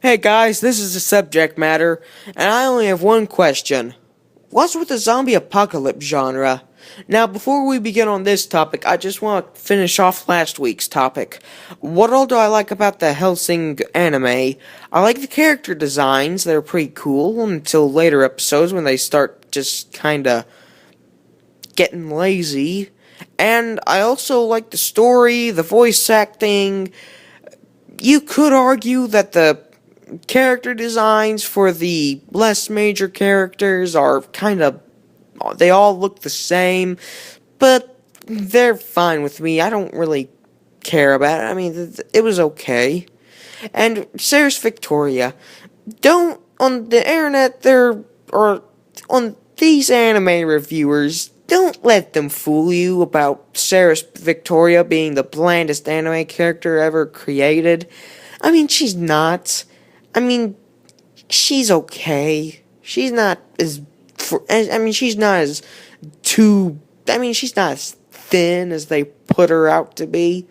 Hey guys, this is the subject matter, and I only have one question. What's with the zombie apocalypse genre? Now, before we begin on this topic, I just want to finish off last week's topic. What all do I like about the Hellsing anime? I like the character designs, they're pretty cool until later episodes when they start just kinda getting lazy. And I also like the story, the voice acting. You could argue that the character designs for the less major characters are they all look the same, but they're fine with me. I don't really care about it. I mean, it was okay. And Sarah's Victoria, don't on the internet there or on these anime reviewers, don't let them fool you about Sarah's Victoria being the blandest anime character ever created. I mean, she's not. I mean, she's okay. She's not as. I mean, she's not as too. I mean, she's not as thin as they put her out to be.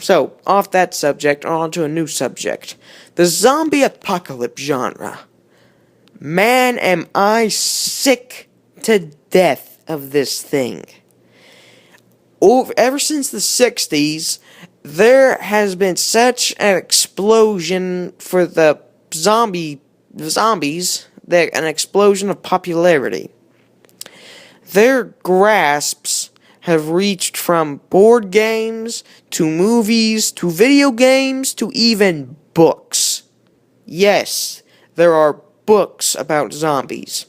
So, off that subject, on to a new subject. The zombie apocalypse genre. Man, am I sick to death of this thing. Ever since the 60s, there has been such an explosion for the zombies, an explosion of popularity. Their grasps have reached from board games, to movies, to video games, to even books. Yes, there are books about zombies.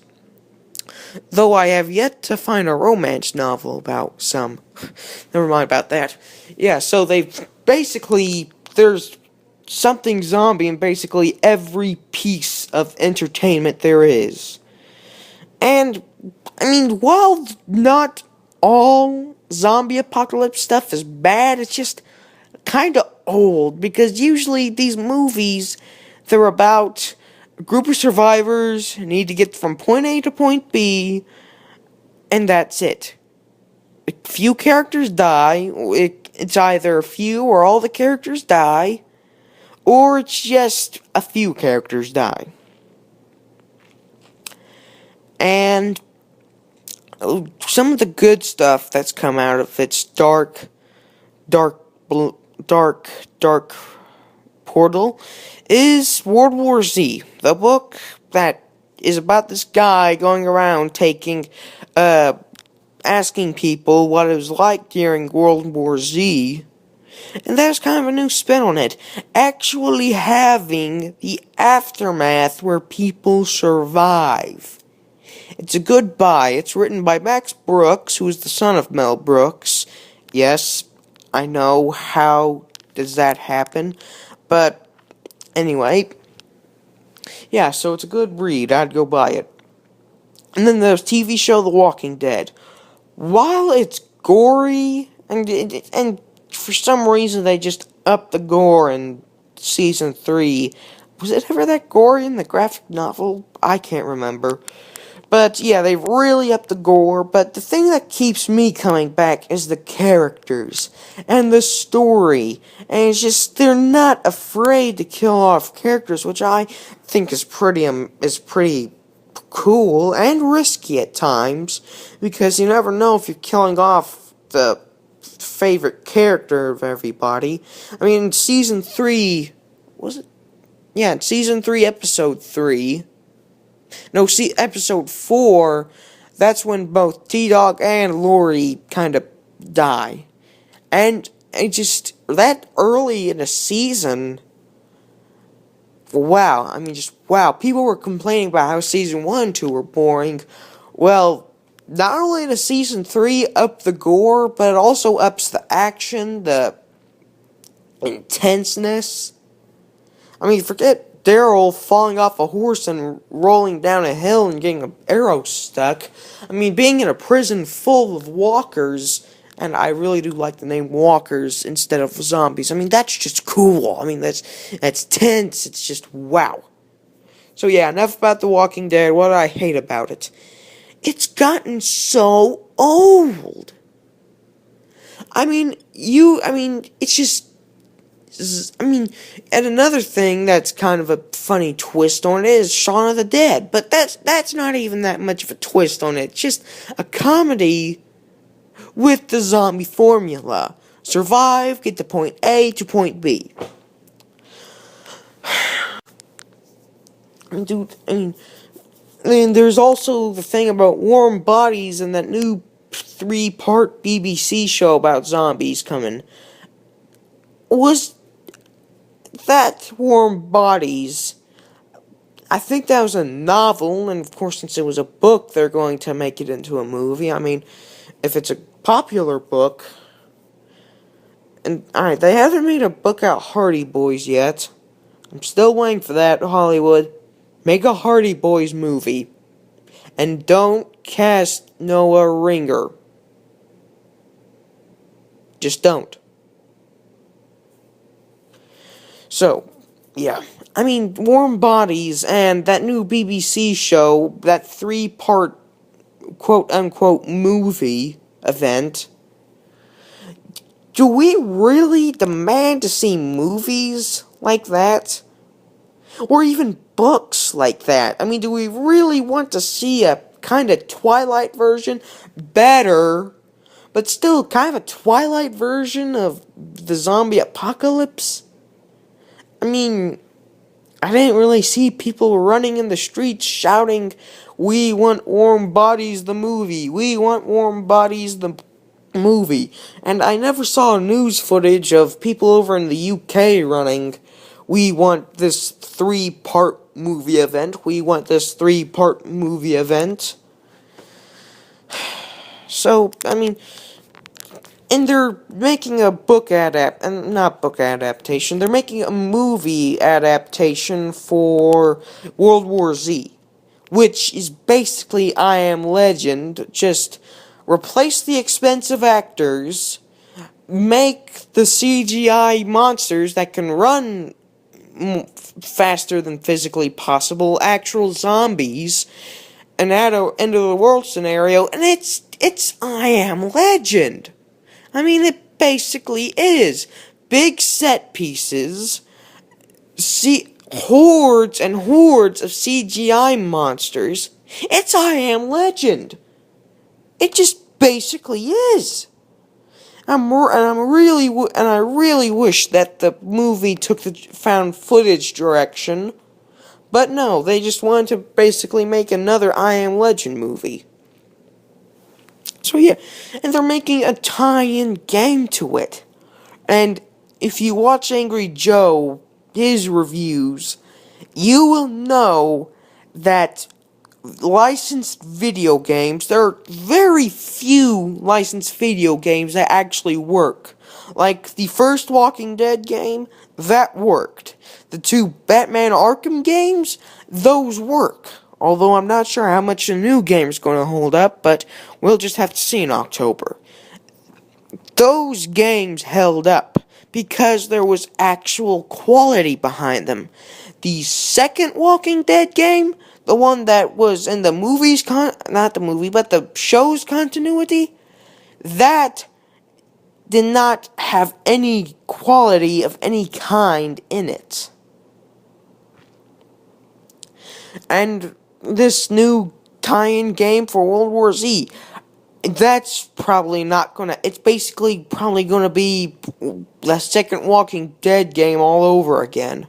Though I have yet to find a romance novel about some. Never mind about that. Yeah, so there's something zombie in basically every piece of entertainment there is. And, I mean, while not all zombie apocalypse stuff is bad, it's just kinda old, because usually these movies, they're about a group of survivors who need to get from point A to point B, and that's it. A few characters die, it's either a few or all the characters die, or it's just a few characters die. And some of the good stuff that's come out of its dark, dark portal is World War Z, the book that is about this guy going around asking people what it was like during World War Z. And there's kind of a new spin on it. Actually having the aftermath where people survive. It's a good buy. It's written by Max Brooks, who is the son of Mel Brooks. Yes, I know, how does that happen? But, anyway. Yeah, so it's a good read. I'd go buy it. And then there's TV show The Walking Dead. While it's gory, and for some reason they just upped the gore in season 3. Was it ever that gory in the graphic novel? I can't remember. But yeah, they've really upped the gore, but the thing that keeps me coming back is the characters and the story. And it's just, they're not afraid to kill off characters, which I think is pretty cool and risky at times, because you never know if you're killing off the favorite character of everybody. I mean, in season 3, was it? Yeah, in season 3, episode 3. No, see, episode 4, that's when both T-Dog and Lori kind of die. And that early in a season, wow, I mean, just wow. People were complaining about how season 1 and 2 were boring. Well, not only does season 3 up the gore, but it also ups the action, the intenseness. I mean, forget Daryl falling off a horse and rolling down a hill and getting an arrow stuck. I mean, being in a prison full of walkers, and I really do like the name walkers instead of zombies. I mean, that's just cool. I mean, that's tense. It's just wow. So yeah, enough about The Walking Dead. What do I hate about it? It's gotten so old. I mean, it's just I mean, and another thing that's kind of a funny twist on it is Shaun of the Dead, but that's not even that much of a twist on it. It's just a comedy with the zombie formula. Survive, get to point A to point B. Dude, and there's also the thing about warm bodies and that new 3-part BBC show about zombies coming. Was that Warm Bodies? I think that was a novel, and of course, since it was a book, they're going to make it into a movie. I mean, if it's a popular book, and alright, they haven't made a book out Hardy Boys yet. I'm still waiting for that, Hollywood. Make a Hardy Boys movie. And don't cast Noah Ringer. Just don't. So, yeah. I mean, Warm Bodies and that new BBC show, that 3-part quote-unquote movie event. Do we really demand to see movies like that? Or even books like that? I mean, do we really want to see a kind of Twilight version? Better, but still kind of a Twilight version of the zombie apocalypse? I mean, I didn't really see people running in the streets shouting, "We want Warm Bodies the movie! We want Warm Bodies the movie!" And I never saw news footage of people over in the UK running, "We want this 3-part movie event. We want this 3-part movie event." So, I mean, and they're making a not book adaptation, they're making a movie adaptation for World War Z, which is basically I Am Legend, just replace the expensive actors, make the CGI monsters that can run faster than physically possible, actual zombies, and add a end of the world scenario, and it's I Am Legend. I mean, it basically is. Big set pieces, hordes and hordes of CGI monsters. It's I Am Legend. It just basically is. I really wish that the movie took the found footage direction, but no, they just wanted to basically make another I Am Legend movie. So yeah, and they're making a tie-in game to it. And if you watch Angry Joe, his reviews, you will know that licensed video games, there are very few licensed video games that actually work. Like the first Walking Dead game, that worked. The 2 Batman Arkham games, those work. Although I'm not sure how much the new game is going to hold up, but we'll just have to see in October. Those games held up because there was actual quality behind them. The second Walking Dead game, the one that was in the movie's not the movie, but the show's continuity, that did not have any quality of any kind in it. And this new tie-in game for World War Z, that's probably not gonna, it's basically probably gonna be the second Walking Dead game all over again.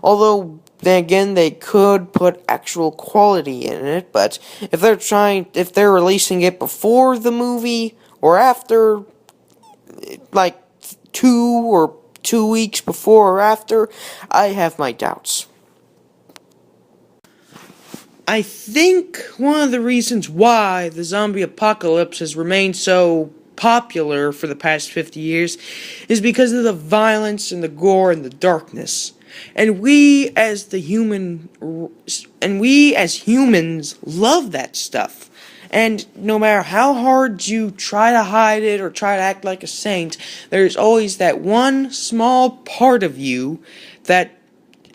Although, then again, they could put actual quality in it, but if they're releasing it before the movie, or after, like, 2 weeks before or after, I have my doubts. I think one of the reasons why the zombie apocalypse has remained so popular for the past 50 years is because of the violence and the gore and the darkness. And we as humans love that stuff. And no matter how hard you try to hide it or try to act like a saint, there's always that one small part of you that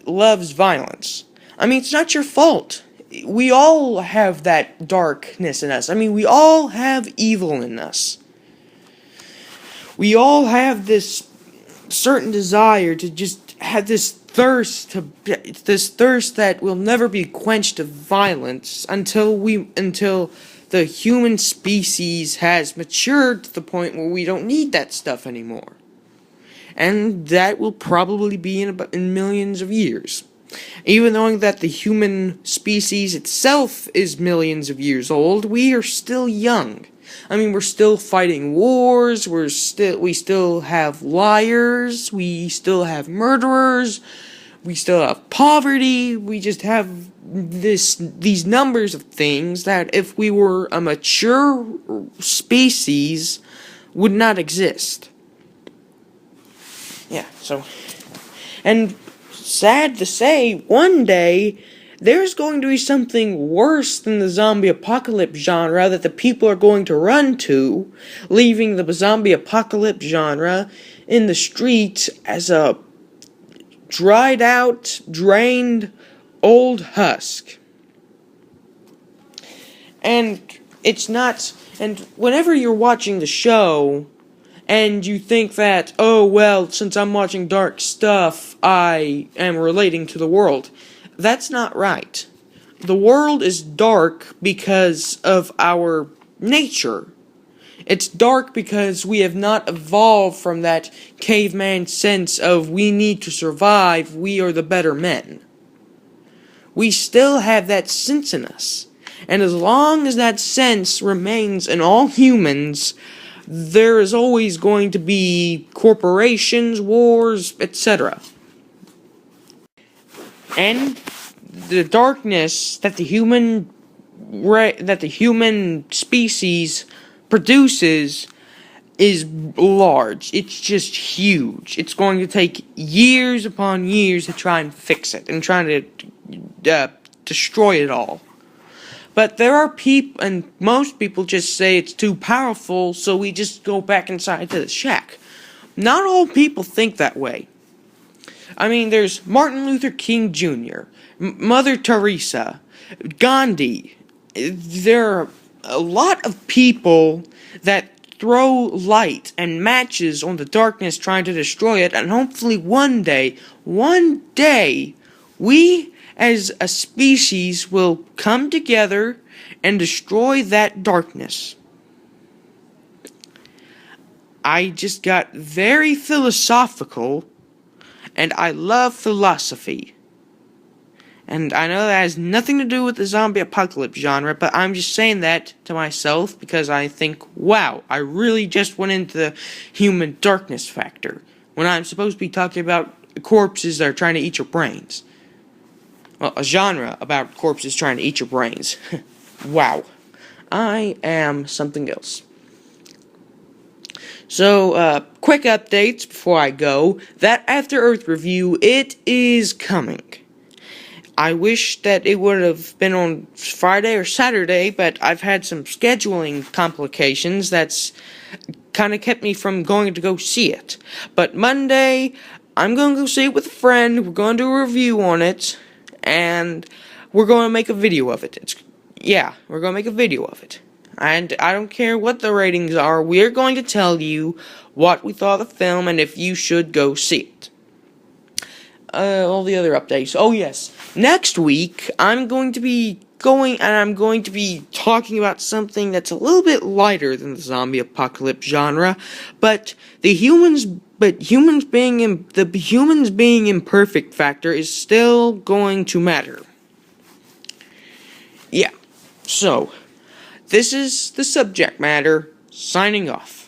loves violence. I mean, it's not your fault. We all have that darkness in us. I mean, we all have evil in us. We all have this certain desire to just have this thirst that will never be quenched of violence until the human species has matured to the point where we don't need that stuff anymore. And that will probably be in millions of years. Even knowing that the human species itself is millions of years old, we are still young. I mean, we're still fighting wars, we still have liars, we still have murderers, we still have poverty, we just have these numbers of things that if we were a mature species would not exist. Yeah, so, and sad to say, one day there's going to be something worse than the zombie apocalypse genre that the people are going to run to, leaving the zombie apocalypse genre in the streets as a dried out, drained, old husk. And it's not, and whenever you're watching the show, and you think that, oh, well, since I'm watching dark stuff, I am relating to the world. That's not right. The world is dark because of our nature. It's dark because we have not evolved from that caveman sense of we need to survive, we are the better men. We still have that sense in us. And as long as that sense remains in all humans, there is always going to be corporations, wars, etc. And the darkness that the human species produces is large. It's just huge. It's going to take years upon years to try and fix it and try to destroy it all. But there are people, and most people just say it's too powerful, so we just go back inside to the shack. Not all people think that way. I mean, there's Martin Luther King Jr., Mother Teresa, Gandhi. There are a lot of people that throw light and matches on the darkness trying to destroy it, and hopefully one day, we as a species will come together and destroy that darkness. I just got very philosophical, and I love philosophy. And I know that has nothing to do with the zombie apocalypse genre, but I'm just saying that to myself because I think, wow, I really just went into the human darkness factor when I'm supposed to be talking about corpses that are trying to eat your brains. Well, a genre about corpses trying to eat your brains. Wow. I am something else. So, quick updates before I go. That After Earth review, it is coming. I wish that it would have been on Friday or Saturday, but I've had some scheduling complications that's kind of kept me from going to go see it. But Monday, I'm going to go see it with a friend. We're going to do a review on it, and we're going to make a video of it. We're going to make a video of it. And I don't care what the ratings are, we're going to tell you what we thought of the film and if you should go see it. All the other updates. Oh yes, next week I'm going to be talking about something that's a little bit lighter than the zombie apocalypse genre, but the humans being imperfect factor is still going to matter. Yeah. So, this is the subject matter, signing off.